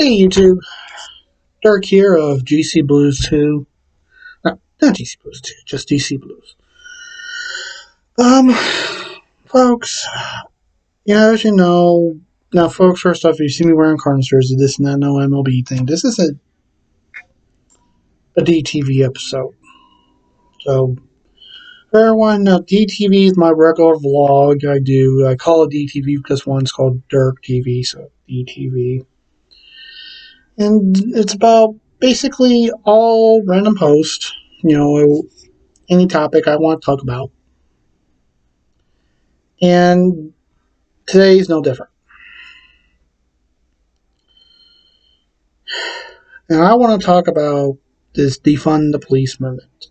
Hey YouTube, Dark here of GC Blues 2. No, not GC Blues 2, just DC Blues. Folks, as you know, now folks, first off, if you see me wearing Cardinals jersey, this is not no MLB thing. This is a DTv episode. So, for everyone, DTV is my regular vlog I call it DTV because one's called Dirk TV, so DTV. And it's about basically all random posts, any topic I want to talk about. And today's no different. And I want to talk about this defund the police movement.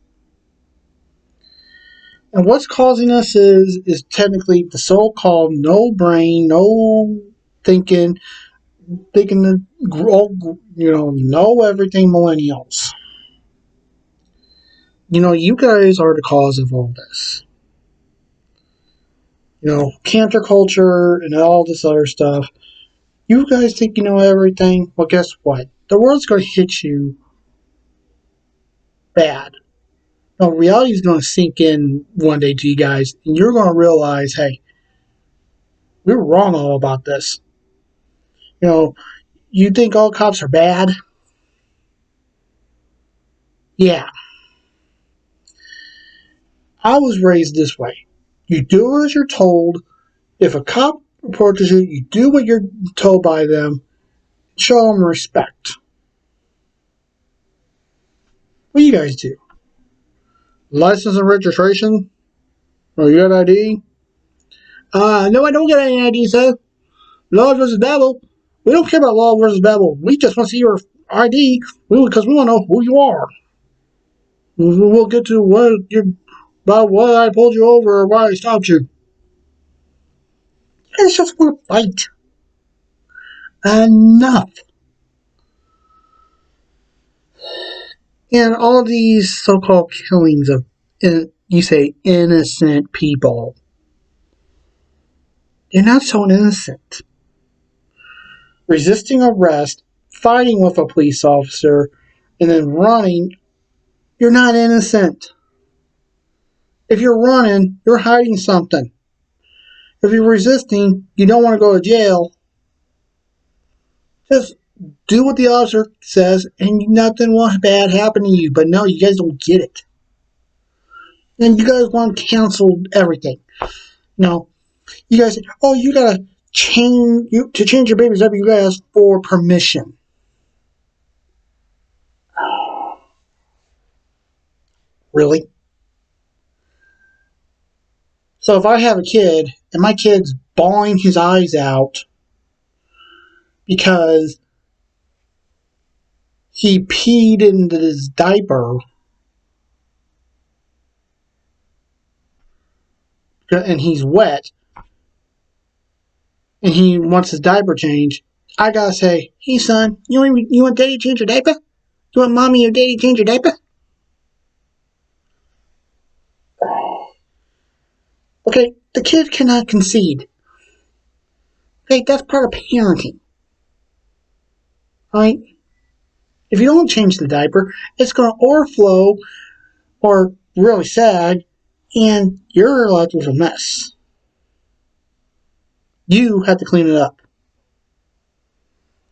And what's causing this is technically the so-called no brain, no thinking to grow, know everything millennials. You guys are the cause of all this. Cancer culture and all this other stuff. You guys think you know everything? Well, guess what? The world's going to hit you bad. No, reality is going to sink in one day to you guys, and you're going to realize, hey, we were wrong all about this. You think all cops are bad? Yeah. I was raised this way. You do as you're told. If a cop reports you, you do what you're told by them. Show them respect. What do you guys do? License and registration? Oh, you got ID? No, I don't get any ID, sir. Law versus Babel. We don't care about law versus Babel. We just want to see your ID because we want to know who you are. We'll get to about why I pulled you over or why I stopped you. You guys just want to fight. Enough. And all these so-called killings of, you say, innocent people. They're not so innocent. Resisting arrest, fighting with a police officer, and then running, you're not innocent. If you're running, you're hiding something. If you're resisting, you don't want to go to jail. Just do what the officer says, and nothing will bad happen to you. But no, you guys don't get it. And you guys want to cancel everything. No, you guys say, oh, you gotta change your baby's W. You gotta ask for permission. Really? So if I have a kid and my kid's bawling his eyes out because he peed into his diaper and he's wet and he wants his diaper changed, I gotta say, hey son, you want daddy to change your diaper? You want mommy or daddy to change your diaper? Okay, the kid cannot concede. Okay, that's part of parenting. Alright? If you don't change the diaper, it's going to overflow or really sad, and you're left with a mess. You have to clean it up.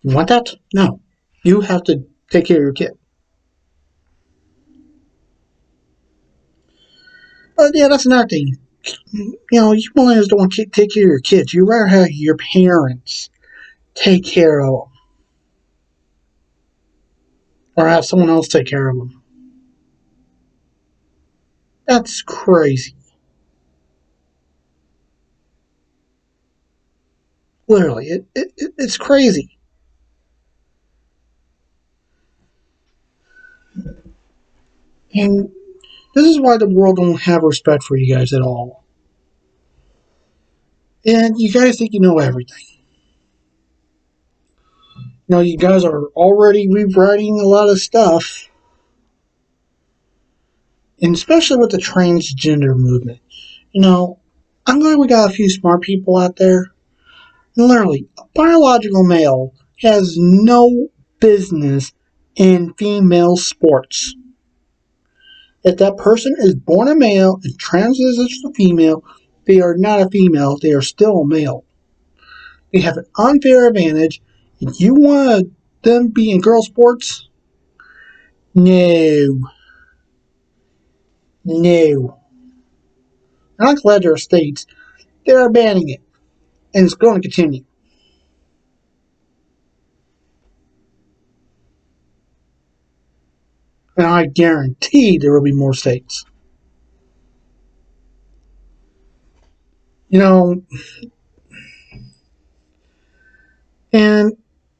You want that? No. You have to take care of your kid. But yeah, that's another thing. You millennials don't want to take care of your kids. You rather have your parents take care of them. Or have someone else take care of them. That's crazy. Literally, it's crazy. And this is why the world don't have respect for you guys at all. And you guys think you know everything. You guys are already rewriting a lot of stuff. And especially with the transgender movement. I'm glad we got a few smart people out there. And literally, a biological male has no business in female sports. If that person is born a male and transitions to female, they are not a female, they are still a male. They have an unfair advantage. If you want them to be in girl sports, no. No. I'm glad there are states that are banning it, and it's going to continue. And I guarantee there will be more states. You know, and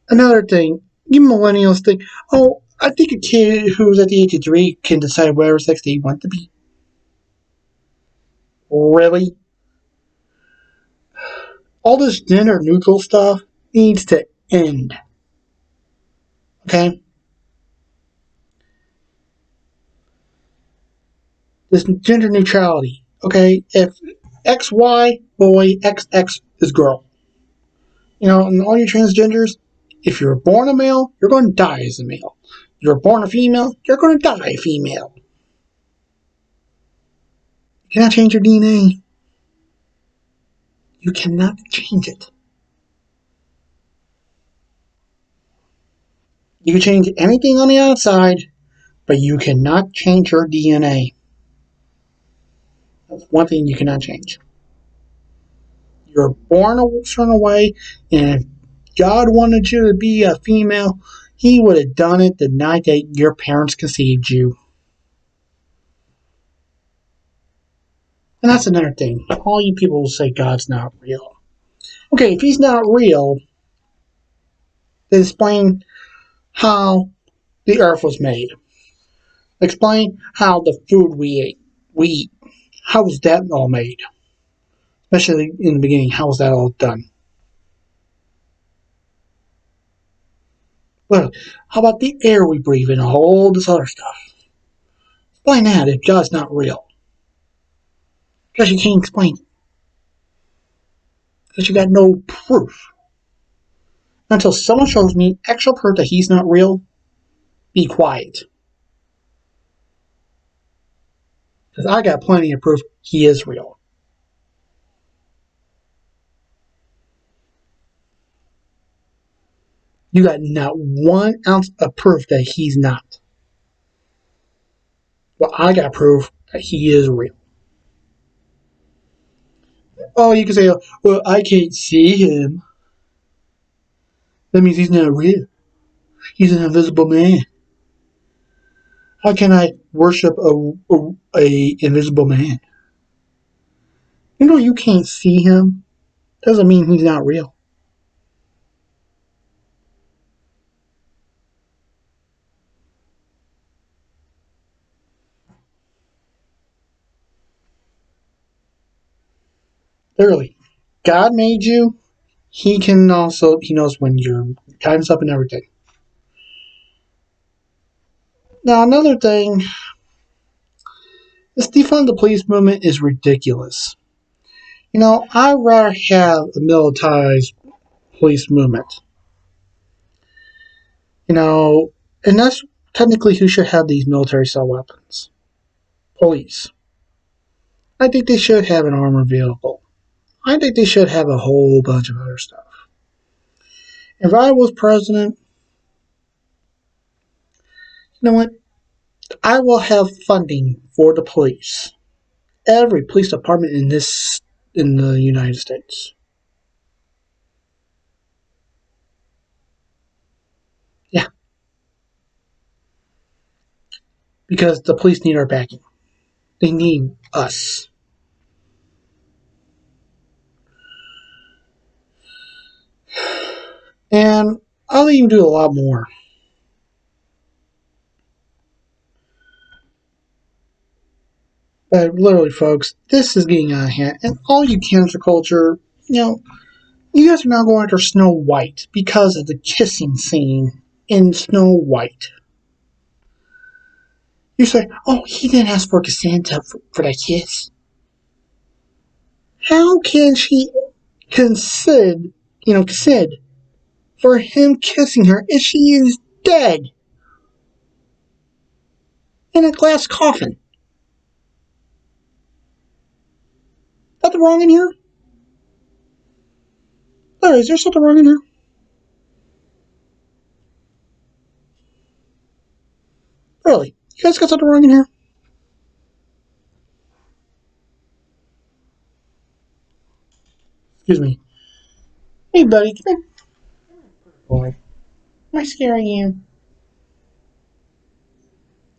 another thing, you millennials think, oh, I think a kid who's at the age of 3 can decide whatever sex they want to be. Really? All this gender neutral stuff needs to end. Okay? This gender neutrality. Okay? If XY, boy, XX is girl. You know, and all you transgenders, if you're born a male, you're going to die as a male. You're born a female, you're going to die a female. You cannot change your DNA. You cannot change it. You can change anything on the outside, but you cannot change your DNA. That's one thing you cannot change. You're born a certain way, and if God wanted you to be a female, He would have done it the night that your parents conceived you. And that's another thing. All you people will say God's not real. Okay, if He's not real, then explain how the earth was made. Explain how the food we eat. How was that all made? Especially in the beginning, how was that all done? Well, how about the air we breathe in and all this other stuff? Explain that if God's not real. Because you can't explain it. Because you got no proof. Until someone shows me actual proof that He's not real, be quiet. Because I got plenty of proof He is real. You got not 1 ounce of proof that He's not. Well, I got proof that He is real. Oh, you can say, well, I can't see Him. That means He's not real. He's an invisible man. How can I worship a invisible man? You know you can't see Him. Doesn't mean He's not real. Literally, God made you. He knows when your time's up and everything. Now, another thing, this defund the police movement is ridiculous. You know, I'd rather have a militarized police movement. You know, and that's technically who should have these military style weapons. Police. I think they should have an armored vehicle. I think they should have a whole bunch of other stuff. If I was president, you know what? I will have funding for the police. Every police department in the United States. Yeah. Because the police need our backing. They need us. And I'll even do a lot more. But literally, folks, this is getting out of hand. And all you cancer culture, you know, you guys are now going after Snow White because of the kissing scene in Snow White. You say, oh, he didn't ask for consent for that kiss. How can she consent for him kissing her if she is dead in a glass coffin. Is that wrong in here? Larry, is there something wrong in here? Really? You guys got something wrong in here? Excuse me. Hey, buddy, come here. Boy, am I scaring you?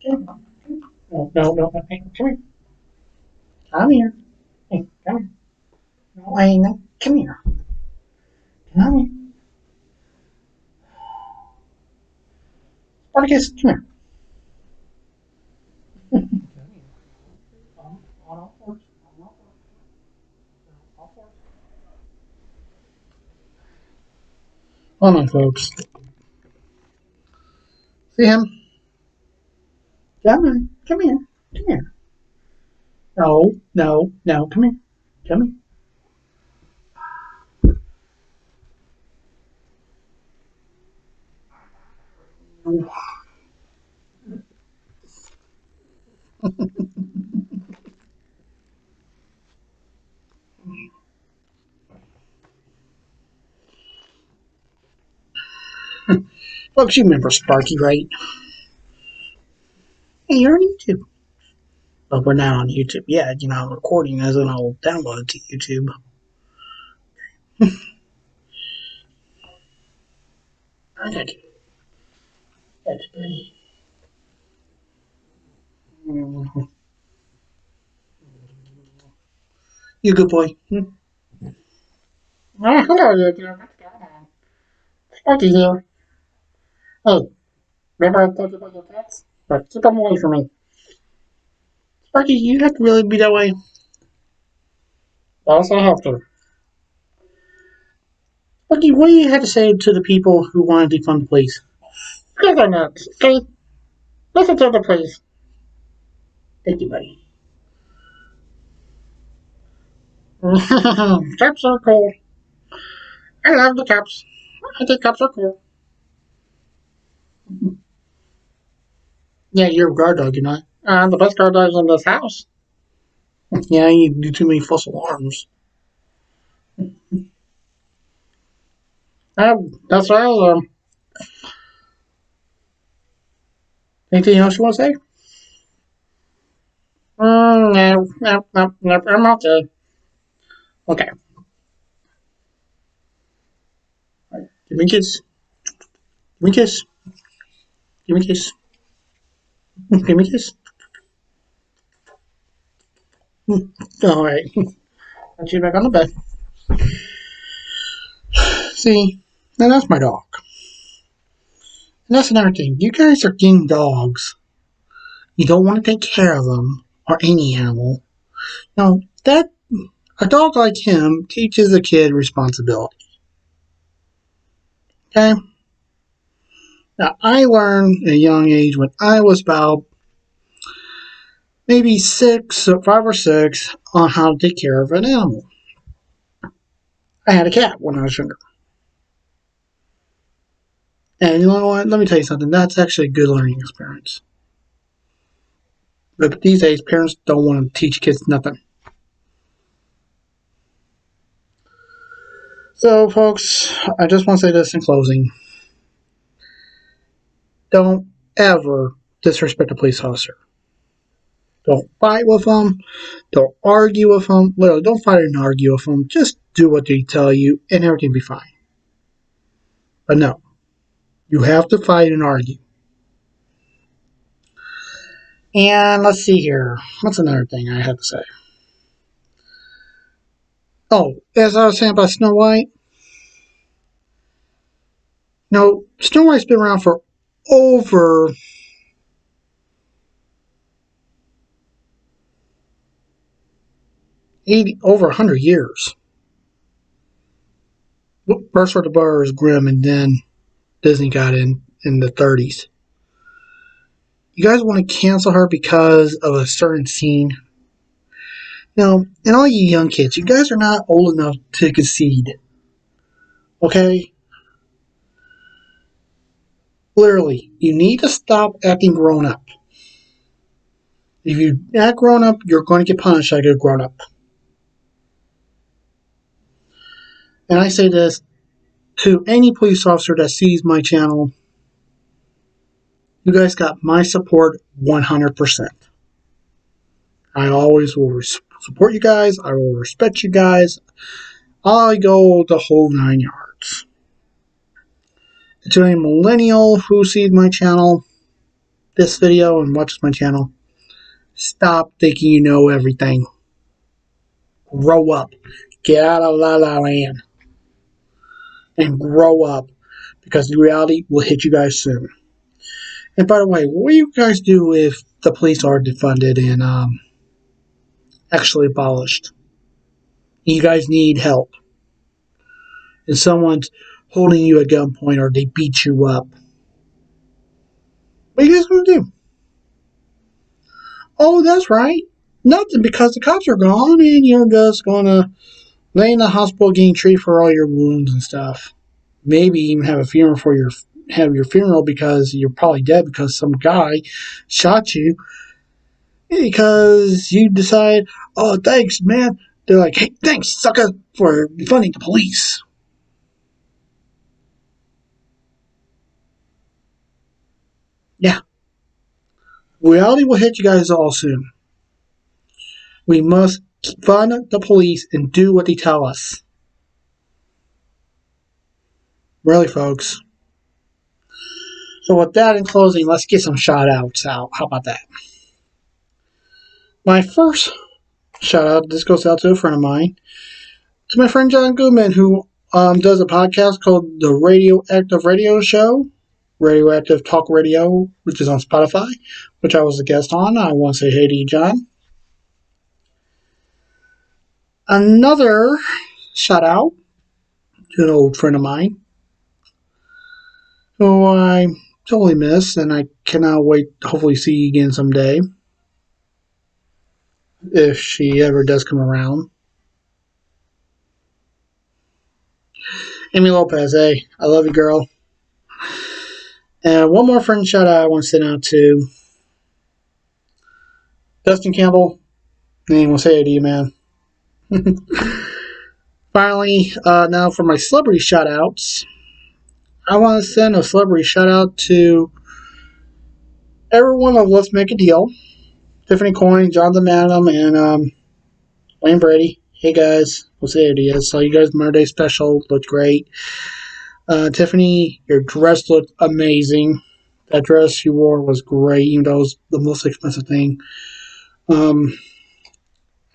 No. Hey, come here. Come here. Hey, come here. No, I ain't. No. Come here. Come here. Spartacus, come here. Hold on, folks. See him? Come on. Come here. Come here. No. Come here. Come here. Folks, you remember Sparky, right? Hey, you're on YouTube. But we're not on YouTube yet. You know, I'm recording this and I'll download it to YouTube. Okay. That's pretty. You good boy? Oh, hello, YouTube. What's going on? Sparky here. Hey, remember I told you about your pets? But keep them away from me. Sparky, you have to really be that way. Yes, I have to. Sparky, what do you have to say to the people who want to defund the police? Because they're nuts, okay? Listen to the police. Thank you, buddy. Cops are cool. I love the cops. I think cops are cool. Yeah, you're a guard dog, you know. I'm the best guard dogs in this house. Yeah, you do too many false alarms. That's right. Anything else you want to say? No. I'm okay. Okay. Right. Give me a kiss. Give me a kiss. Give me a kiss. Give me a kiss. All right. I'll you back on the bed. See, now that's my dog. And that's another thing. You guys are getting dogs. You don't want to take care of them or any animal. Now, a dog like him teaches a kid responsibility. Okay? Now, I learned at a young age when I was about maybe 5 or 6, on how to take care of an animal. I had a cat when I was younger. And you know what? Let me tell you something. That's actually a good learning experience. But these days, parents don't want to teach kids nothing. So, folks, I just want to say this in closing. Don't ever disrespect a police officer. Don't fight with them. Don't argue with them. Literally, don't fight and argue with them. Just do what they tell you, and everything will be fine. But no, you have to fight and argue. And let's see here. What's another thing I have to say? Oh, as I was saying about Snow White. No, Snow White's been around for over 100 years. First for the Brothers Grimm, and then Disney got in the 30s. You guys want to cancel her because of a certain scene? No, and all you young kids, you guys are not old enough to concede. Okay? Literally, you need to stop acting grown up. If you act grown up, you're going to get punished like a grown up. And I say this to any police officer that sees my channel. You guys got my support 100%. I always will support you guys. I will respect you guys. I go the whole 9 yards. To any millennial who sees my channel, this video, and watches my channel, stop thinking you know everything. Grow up. Get out of La La Land. And grow up. Because the reality will hit you guys soon. And by the way, what do you guys do if the police are defunded and actually abolished? You guys need help. And someone's holding you at gunpoint or they beat you up. What are you guys going to do? Oh, that's right. Nothing, because the cops are gone and you're just going to lay in the hospital getting treated for all your wounds and stuff. Maybe even have a funeral for your funeral because you're probably dead because some guy shot you because you decide, oh, thanks, man. They're like, hey, thanks, sucker, for defunding the police. Yeah. Reality will hit you guys all soon. We must fund the police and do what they tell us. Really, folks. So with that in closing, let's get some shout-outs out. How about that? My first shout-out, this goes out to a friend of mine. To my friend John Goodman, who does a podcast called The Radioactive Radio Show. Radioactive Talk Radio, which is on Spotify, which I was a guest on. I want to say hey to you, John. Another shout-out to an old friend of mine who I totally miss, and I cannot wait to hopefully see you again someday, if she ever does come around. Amy Lopez, hey, I love you, girl. And one more friend shout-out I want to send out to Dustin Campbell. And we'll say hey to you, man. Finally, now for my celebrity shout-outs. I want to send a celebrity shout-out to everyone of Let's Make a Deal. Tiffany Coyne, Jonthan, Megnum, and Wayne Brady. Hey guys, we'll say hey to you. Saw you guys Mother's Day special. Looked great. Tiffany, your dress looked amazing. That dress you wore was great, even though it was the most expensive thing. I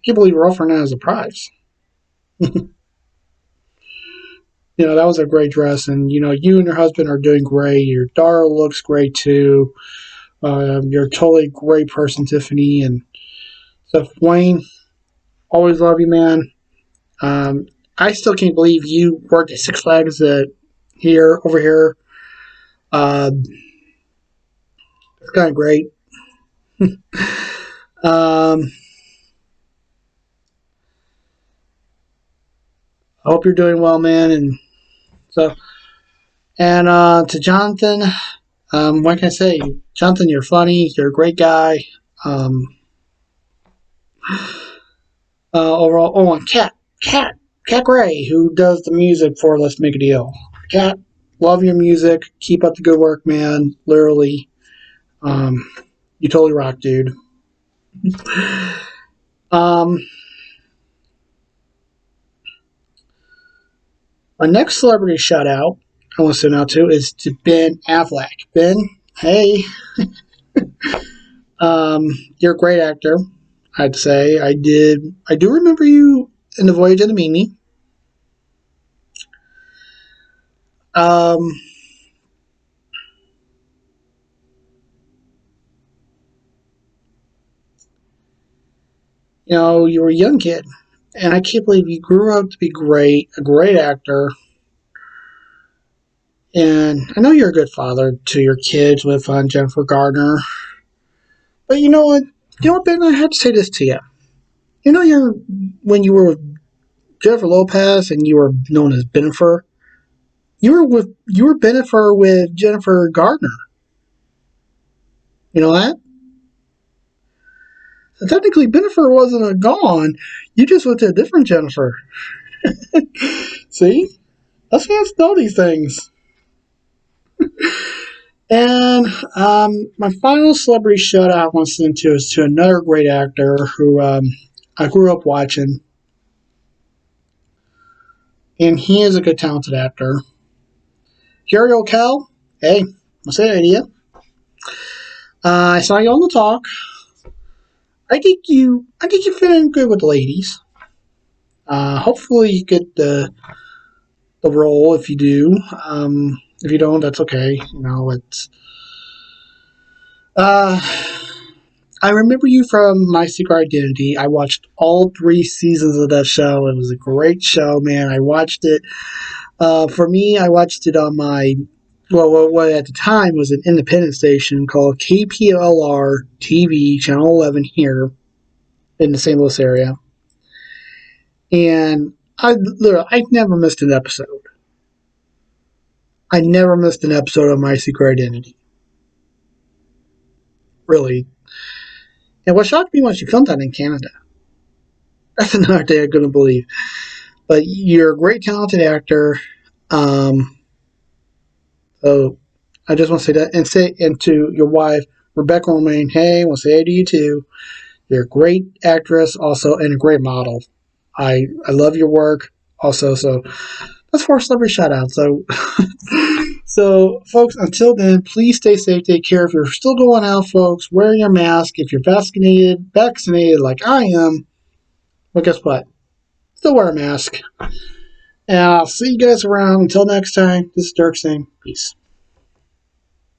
can't believe your girlfriend has a prize. That was a great dress, and you and your husband are doing great. Your daughter looks great too. You're a totally great person, Tiffany. And so, Wayne, always love you, man. I still can't believe you worked at Six Flags over here. It's kind of great. I hope you're doing well, man. And to Jonthan, what can I say? Jonthan, you're funny. You're a great guy. Overall, and Cat Gray, who does the music for Let's Make a Deal. Cat, love your music. Keep up the good work, man. Literally, you totally rock, dude. My next celebrity shout out I want to send out to is to Ben Aflac. Ben, hey. You're a great actor, I'd say. I do remember you in The Voyage of the Mimi. You were a young kid, and I can't believe you grew up to be a great actor. And I know you're a good father to your kids with Jennifer Gardner. But you know what? Ben, I have to say this to you. When you were with Jennifer Lopez and you were known as Benifer, You were Bennifer with Jennifer Gardner. You know that? So technically, Bennifer wasn't a gone. You just went to a different Jennifer. See? Us fans know these things. And my final celebrity shout out I want to send to is to another great actor who I grew up watching. And he is a good, talented actor. Jerry O'Cal, hey, what's that idea? I saw you on the talk. I think you fit in good with the ladies. Hopefully you get the role if you do. If you don't, that's okay. You know, it's. I remember you from My Secret Identity. I watched all 3 seasons of that show. It was a great show, man. I watched it. For me, I watched it on my, what at the time was an independent station called KPLR TV, Channel 11 here in the St. Louis area. And I never missed an episode. I never missed an episode of My Secret Identity. Really. And what shocked me was you filmed that in Canada. That's another thing I couldn't believe. But you're a great, talented actor. So I just want to say that, and to your wife, Rebecca Romaine, hey, I want to say hey to you too. You're a great actress also, and a great model. I love your work also. So that's 4 celebrity shout outs. So folks, until then, please stay safe, take care. If you're still going out, folks, wear your mask. If you're vaccinated like I am, well, guess what? Still wear a mask. And I'll see you guys around. Until next time, this is Dirk saying peace.